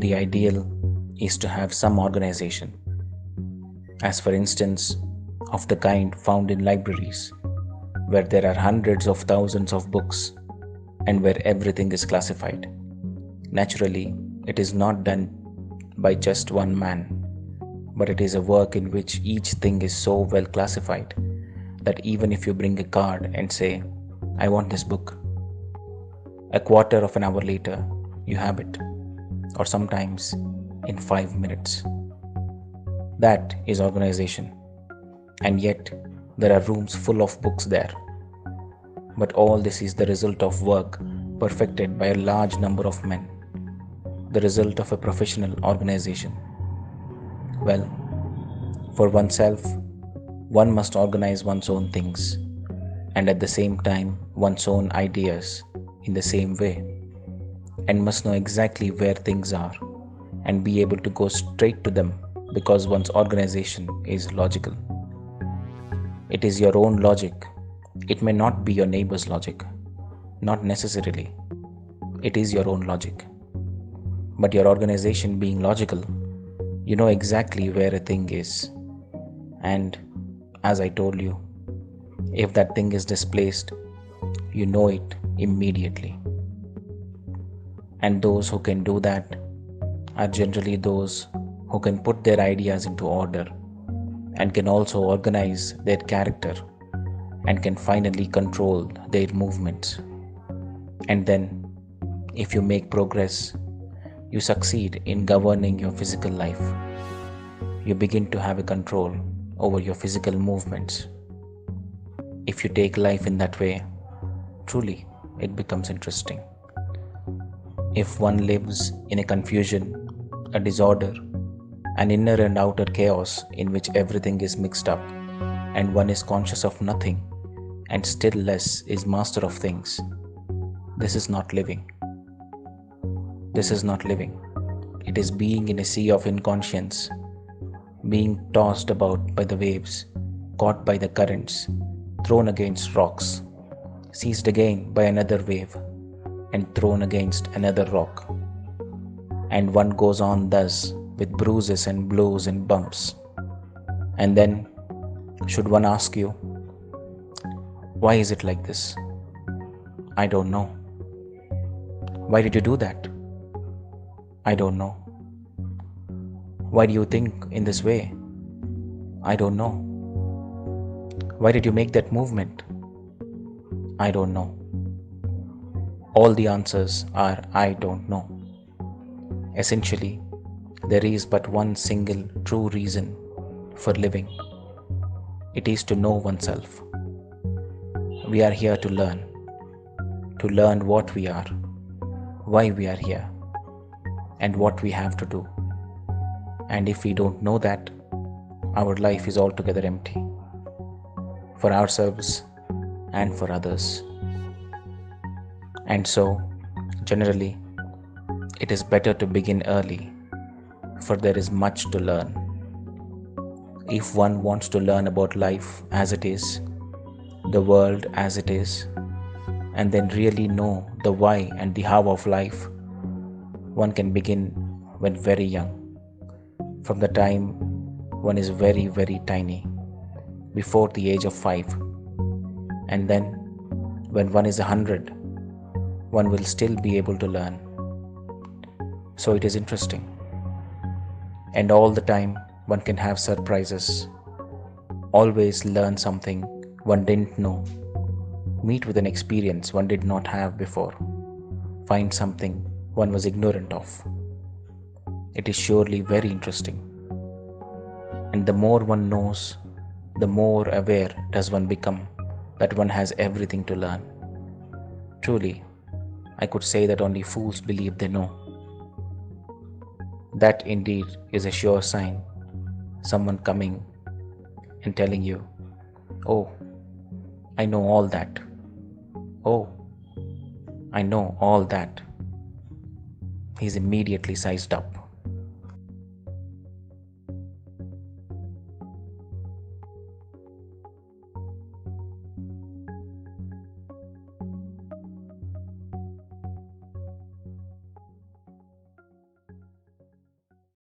The ideal is to have some organization, as for instance, of the kind found in libraries, where there are hundreds of thousands of books and where everything is classified. Naturally, it is not done by just one man, but it is a work in which each thing is so well classified that even if you bring a card and say, I want this book, a quarter of an hour later, you have it, or sometimes in 5 minutes. That is organization. And yet, there are rooms full of books there. But all this is the result of work perfected by a large number of men, the result of a professional organization. Well, for oneself, one must organize one's own things and at the same time one's own ideas in the same way, and must know exactly where things are and be able to go straight to them because one's organization is logical. It is your own logic. It may not be your neighbor's logic, not necessarily. It is your own logic. But your organization being logical, you know exactly where a thing is. And as I told you, if that thing is displaced, you know it immediately. And those who can do that are generally those who can put their ideas into order and can also organize their character and can finally control their movements. And then, if you make progress, you succeed in governing your physical life. You begin to have a control over your physical movements. If you take life in that way, truly it becomes interesting. If one lives in a confusion, a disorder, an inner and outer chaos in which everything is mixed up, and one is conscious of nothing and still less is master of things, this is not living. This is not living. It is being in a sea of inconscience, being tossed about by the waves, caught by the currents, thrown against rocks, seized again by another wave, and thrown against another rock. And one goes on thus with bruises and blows and bumps. And then, should one ask you, why is it like this? I don't know. Why did you do that? I don't know. Why do you think in this way? I don't know. Why did you make that movement? I don't know. All the answers are I don't know. Essentially, there is but one single true reason for living. It is to know oneself. We are here to learn what we are, why we are here, and what we have to do. And if we don't know that, our life is altogether empty, for ourselves and for others. And so, generally, it is better to begin early, for there is much to learn. If one wants to learn about life as it is, the world as it is, and then really know the why and the how of life, one can begin when very young, from the time one is very, very tiny, before the age of 5. And then, when one is 100, one will still be able to learn. So it is interesting. And all the time, one can have surprises, always learn something one didn't know, meet with an experience one did not have before, find something one was ignorant of. It is surely very interesting. And the more one knows, the more aware does one become that one has everything to learn. Truly, I could say that only fools believe they know. That indeed is a sure sign, someone coming and telling you, oh, I know all that. Oh, I know all that. He's immediately sized up.